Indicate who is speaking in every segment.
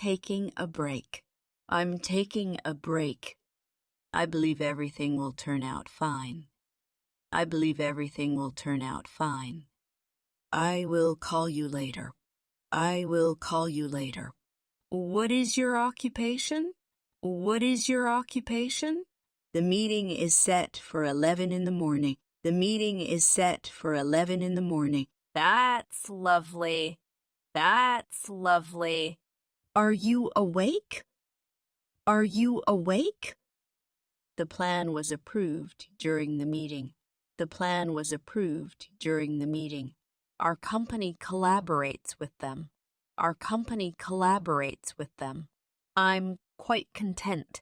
Speaker 1: taking a break. I'm taking a break. I believe everything will turn out fine. I believe everything will turn out fine. I will call you later. I will call you later. What is your occupation? What is your occupation? The meeting is set for 11 in the morning. The meeting is set for 11 in the morning.
Speaker 2: That's lovely. That's lovely.
Speaker 1: Are you awake? Are you awake? The plan was approved during the meeting. The plan was approved during the meeting.
Speaker 2: Our company collaborates with them. Our company collaborates with them. I'm quite content.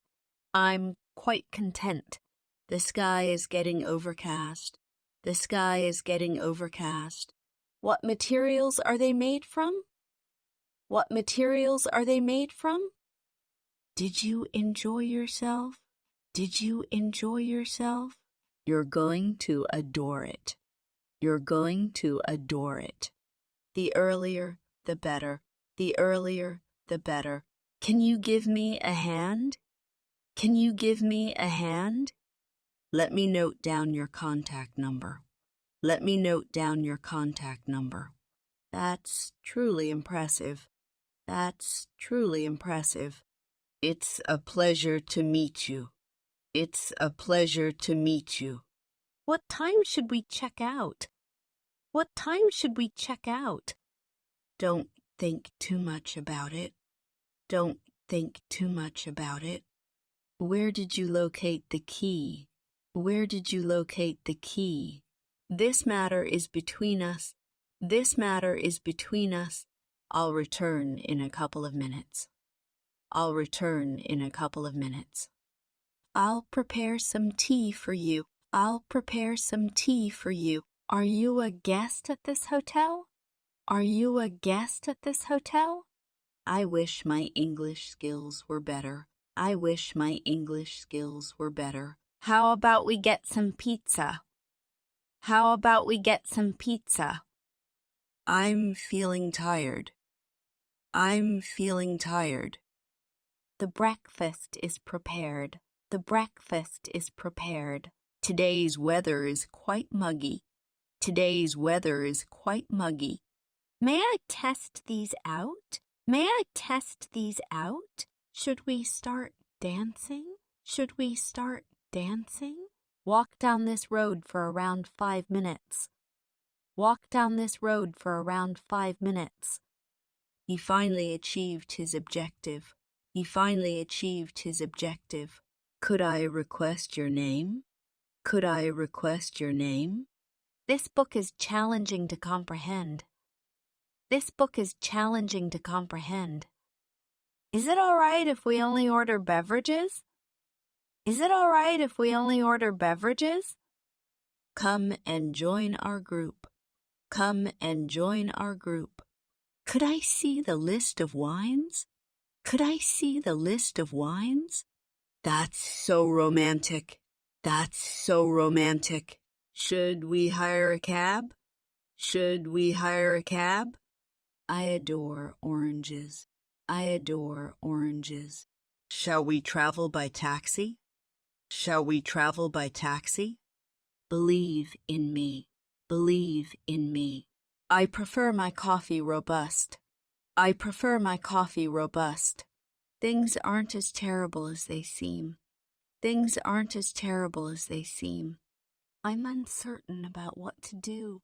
Speaker 2: I'm quite content.
Speaker 1: The sky is getting overcast. The sky is getting overcast.
Speaker 2: What materials are they made from? What materials are they made from?
Speaker 1: Did you enjoy yourself? Did you enjoy yourself? You're going to adore it. You're going to adore it. The earlier, the better. The earlier, the better. Can you give me a hand? Can you give me a hand? Let me note down your contact number. Let me note down your contact number. That's truly impressive. That's truly impressive. It's a pleasure to meet you. It's a pleasure to meet you.
Speaker 2: What time should we check out? What time should we check out?
Speaker 1: Don't think too much about it. Don't think too much about it. Where did you locate the key? Where did you locate the key? This matter is between us. This matter is between us. I'll return in a couple of minutes. I'll return in a couple of minutes. I'll prepare some tea for you. I'll prepare some tea for you.
Speaker 2: Are you a guest at this hotel? Are you a guest at this hotel?
Speaker 1: I wish my English skills were better. I wish my English skills were better.
Speaker 2: How about we get some pizza? How about we get some pizza?
Speaker 1: I'm feeling tired. I'm feeling tired.
Speaker 2: The breakfast is prepared. The breakfast is prepared.
Speaker 1: Today's weather is quite muggy. Today's weather is quite muggy.
Speaker 2: May I test these out? May I test these out? Should we start dancing? Should we start dancing? Walk down this road for around 5 minutes. Walk down this road for around 5 minutes.
Speaker 1: He finally achieved his objective. He finally achieved his objective. Could I request your name? Could I request your name?
Speaker 2: This book is challenging to comprehend. This book is challenging to comprehend. Is it all right if we only order beverages? Is it all right if we only order beverages?
Speaker 1: Come and join our group. Come and join our group. Could I see the list of wines? Could I see the list of wines? That's so romantic. That's so romantic. Should we hire a cab? Should we hire a cab? I adore oranges. I adore oranges. Shall we travel by taxi? Shall we travel by taxi? Believe in me. Believe in me. I prefer my coffee robust. I prefer my coffee robust. Things aren't as terrible as they seem. Things aren't as terrible as they seem. I'm uncertain about what to do.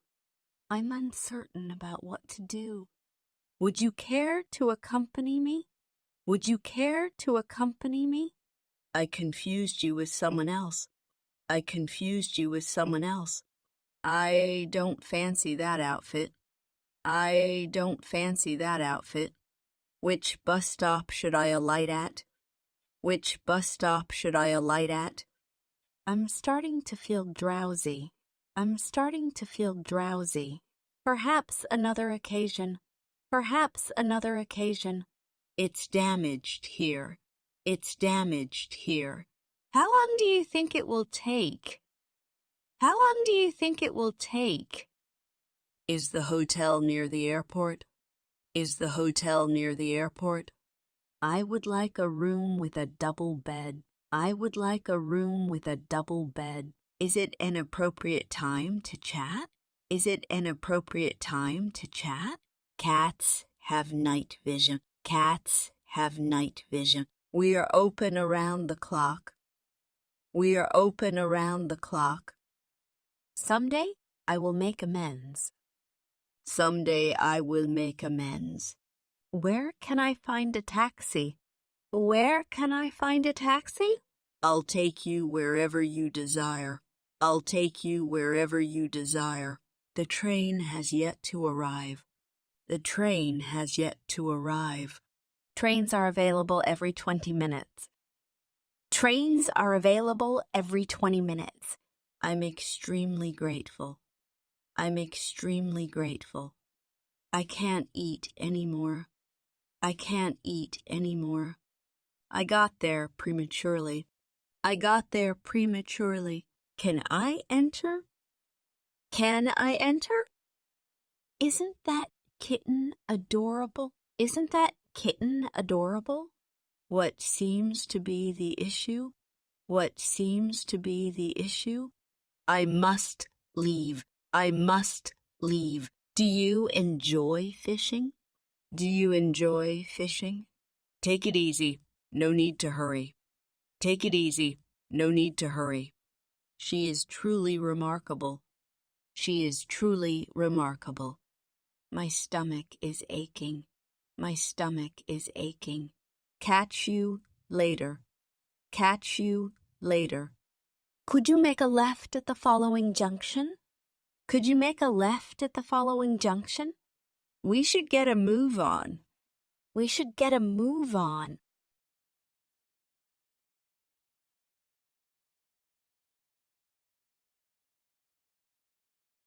Speaker 1: I'm uncertain about what to do. Would you care to accompany me? Would you care to accompany me? I confused you with someone else. I confused you with someone else. I don't fancy that outfit. I don't fancy that outfit. Which bus stop should I alight at? Which bus stop should I alight at? I'm starting to feel drowsy. I'm starting to feel drowsy. Perhaps another occasion. Perhaps another occasion. It's damaged here. It's damaged here. How long do you think it will take? How long do you think it will take? Is the hotel near the airport? Is the hotel near the airport? I would like a room with a double bed. I would like a room with a double bed. Is it an appropriate time to chat? Is it an appropriate time to chat? Cats have night vision. Cats have night vision. We are open around the clock. We are open around the clock.
Speaker 2: Someday I will make amends.
Speaker 1: Someday I will make amends.
Speaker 2: Where can I find a taxi? Where can I find a taxi?
Speaker 1: I'll take you wherever you desire. I'll take you wherever you desire. The train has yet to arrive. The train has yet to arrive.
Speaker 2: Trains are available every 20 minutes. Trains are available every 20 minutes.
Speaker 1: I'm extremely grateful. I'm extremely grateful. I can't eat anymore. I can't eat anymore. I got there prematurely. I got there prematurely. Can I enter? Can I enter?
Speaker 2: Isn't that kitten adorable? Isn't that kitten adorable?
Speaker 1: What seems to be the issue? What seems to be the issue? I must leave. I must leave. Do you enjoy fishing? Do you enjoy fishing? Take it easy. No need to hurry. Take it easy. No need to hurry. She is truly remarkable. She is truly remarkable. My stomach is aching. My stomach is aching. Catch you later. Catch you later.
Speaker 2: Could you make a left at the following junction? Could you make a left at the following junction?
Speaker 1: We should get a move on.
Speaker 2: We should get a move on.